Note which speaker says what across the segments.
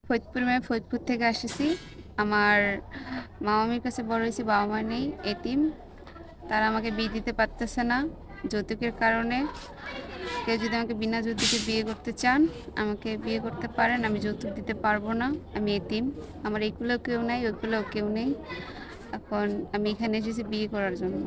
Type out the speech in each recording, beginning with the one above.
Speaker 1: ফরিদপুর থেকে আসছি। আমার মামামির কাছে বড় হয়েছি, বাবা মা নেই, এতিম। তারা আমাকে বিয়ে দিতে পারতেছে না যৌতুকের কারণে। কেউ যদি আমাকে বিনা যৌতুকে বিয়ে করতে চান, আমাকে বিয়ে করতে পারেন। আমি যৌতুক দিতে পারবো না, আমি এতিম। আমার এইগুলোও কেউ নেই, ওইগুলোও কেউ নেই। এখন আমি এখানে এসেছি বিয়ে করার জন্য।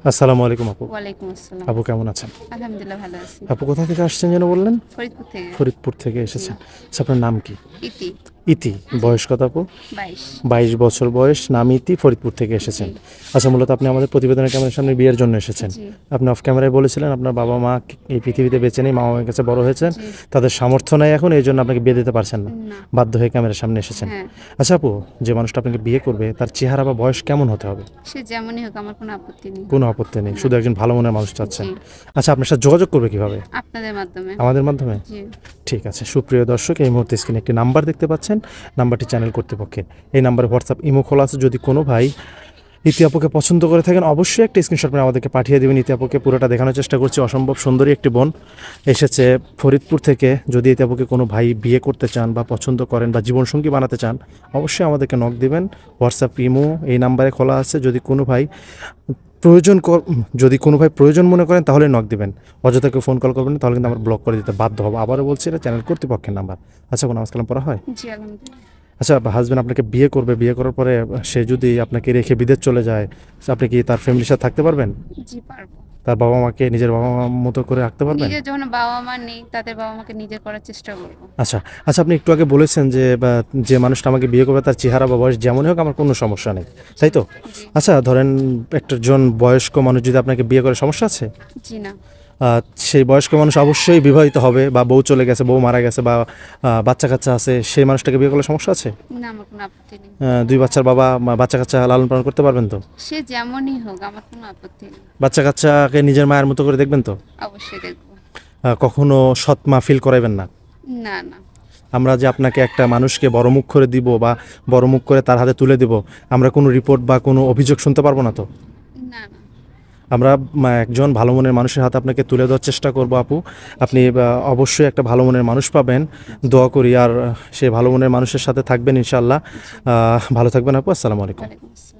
Speaker 2: আসসালামু আলাইকুম আপু।
Speaker 1: ওয়ালাইকুম আসসালাম।
Speaker 2: আপু কেমন আছেন?
Speaker 1: আলহামদুলিল্লাহ, ভালো আছি।
Speaker 2: আপু কোথা থেকে আসছেন যেন বললেন?
Speaker 1: ফরিদপুর থেকে।
Speaker 2: ফরিদপুর থেকে
Speaker 1: জি।
Speaker 2: এসেছেন। আচ্ছা, আপনার নাম কি?
Speaker 1: ইতি।
Speaker 2: ইতি। বয়স কত আপু?
Speaker 1: 22।
Speaker 2: 22 বছর বয়স, নাম ইতি, ফরিদপুর থেকে এসেছেন।
Speaker 1: জি।
Speaker 2: আচ্ছা, মূলত আপনি আমাদের প্রতিবেদনের ক্যামেরার সামনে বিয়ের জন্য এসেছেন।
Speaker 1: জি।
Speaker 2: আপনি অফ ক্যামেরায় বলেছিলেন আপনার বাবা মা এই পৃথিবীতে বেঁচে নেই, মামার কাছে বড় হয়েছেন,
Speaker 1: জি।
Speaker 2: তাদের সামর্থ্য নেই এখন, এই জন্য আপনাকে বিয়ে দিতে পারছেন না,
Speaker 1: না।
Speaker 2: বাধ্য হয়ে ক্যামেরার সামনে এসেছেন।
Speaker 1: হ্যাঁ।
Speaker 2: আচ্ছা আপু, যে মানুষটা আপনাকে বিয়ে করবে তার চেহারা বা বয়স কেমন হতে হবে?
Speaker 1: সে যেমনই হোক, আমার কোনো আপত্তি নেই।
Speaker 2: কোনো আপত্তি নেই,
Speaker 1: না।
Speaker 2: শুধু একজন ভালো মনের মানুষ চাচ্ছেন।
Speaker 1: জি।
Speaker 2: আচ্ছা, আপনার সাথে যোগাযোগ করবে কিভাবে?
Speaker 1: আপনাদের মাধ্যমে।
Speaker 2: আমাদের মাধ্যমে?
Speaker 1: জি।
Speaker 2: ঠিক আছে, সুপ্রিয় দর্শক, এই মুহূর্তে স্ক্রিনে একটি নাম্বার দেখতে পাচ্ছেন, নাম্বারটি চ্যানেল কর্তৃপক্ষের। এই নাম্বারে হোয়াটসঅ্যাপ ইমো খোলা আছে। যদি কোনো ভাই ইতি আপুকে পছন্দ করে থাকেন, অবশ্যই একটা স্ক্রিনশট করে আমাদেরকে পাঠিয়ে দেবেন। ইতি আপুকে পুরোটা দেখানোর চেষ্টা করছি। অসম্ভব সুন্দরী একটি বোন এসেছে ফরিদপুর থেকে। যদি ইতি আপুকে কোনো ভাই বিয়ে করতে চান বা পছন্দ করেন বা জীবনসঙ্গী বানাতে চান, অবশ্যই আমাদেরকে নক দিবেন। হোয়াটসঅ্যাপ ইমো এই নাম্বারে খোলা আছে। যদি কোনো ভাই প্রয়োজন মনে করেন তাহলে নক দিবেন। অযথা কেউ ফোন কল করবেন না, তাহলে কিন্তু আমরা ব্লক করে দিতে বাধ্য হবো। আবারও বলছি, এটা চ্যানেল কর্তৃপক্ষের নাম্বার। আচ্ছা, কোনো নামাজ কালাম পড়া হয়?
Speaker 1: জি, আলহামদুলিল্লাহ।
Speaker 2: আচ্ছা, হাজব্যান্ড আপনাকে বিয়ে করবে, বিয়ে করার পরে সে যদি আপনাকে রেখে বিদেশ চলে যায়, আপনি কি তার ফ্যামিলির সাথে থাকতে পারবেন?
Speaker 1: জি, পারবো।
Speaker 2: তার বাবা মাকে নিজের বাবা মা মতো করে রাখতে পারবেন?
Speaker 1: নিজের যখন বাবা মা নেই, তাদের বাবা মাকে নিজের করার চেষ্টা করবো।
Speaker 2: আচ্ছা আচ্ছা, আপনি একটু আগে বলেছেন যে মানুষটা আমাকে বিয়ে করবে তার চেহারা বা বয়স যেমনই হোক আমার কোনো সমস্যা নেই, তাই তো?
Speaker 1: জি।
Speaker 2: আচ্ছা, ধরেন একজন বয়স্ক মানুষ যদি আপনাকে বিয়ে করে, সমস্যা আছে?
Speaker 1: জি না।
Speaker 2: সেই বয়স্ক মানুষ অবশ্যই বিবাহিত হবে, বা বউ চলে গেছে, বউ মারা গেছে, বা বাচ্চা কাচ্চা আছে, সেই মানুষটাকে বিয়ে করলে সমস্যা আছে?
Speaker 1: না, আমার কোনো আপত্তি নেই।
Speaker 2: দুই বাচ্চার বাবা বাচ্চা কাচ্চা লালন পালন করতে পারবেন তো?
Speaker 1: সে যেমনই হোক, আমার কোনো আপত্তি নেই।
Speaker 2: বাচ্চা কাচ্চাকে নিজের মায়ের মতো করে দেখবেন তো?
Speaker 1: অবশ্যই দেখবো।
Speaker 2: কখনো সৎ মা ফিল করাইবেন না?
Speaker 1: না না।
Speaker 2: আমরা যে আপনাকে একটা মানুষকে বড় মুখ করে দিব বা বড় মুখ করে তার হাতে তুলে দিব, আমরা কোনো রিপোর্ট বা কোনো অভিযোগ শুনতে পারবো না তো?
Speaker 1: না না।
Speaker 2: আমরা একজন ভালো মনের মানুষের হাতে আপনাকে তুলে দেওয়ার চেষ্টা করব আপু। আপনি অবশ্যই একটা ভালো মনের মানুষ পাবেন, দোয়া করি। আর সে ভালো মনের মানুষের সাথে থাকবেন ইনশাআল্লাহ।
Speaker 1: জি।
Speaker 2: ভালো থাকবেন আপু। আসসালামু আলাইকুম।
Speaker 1: ওয়ালাইকুম আসসালাম।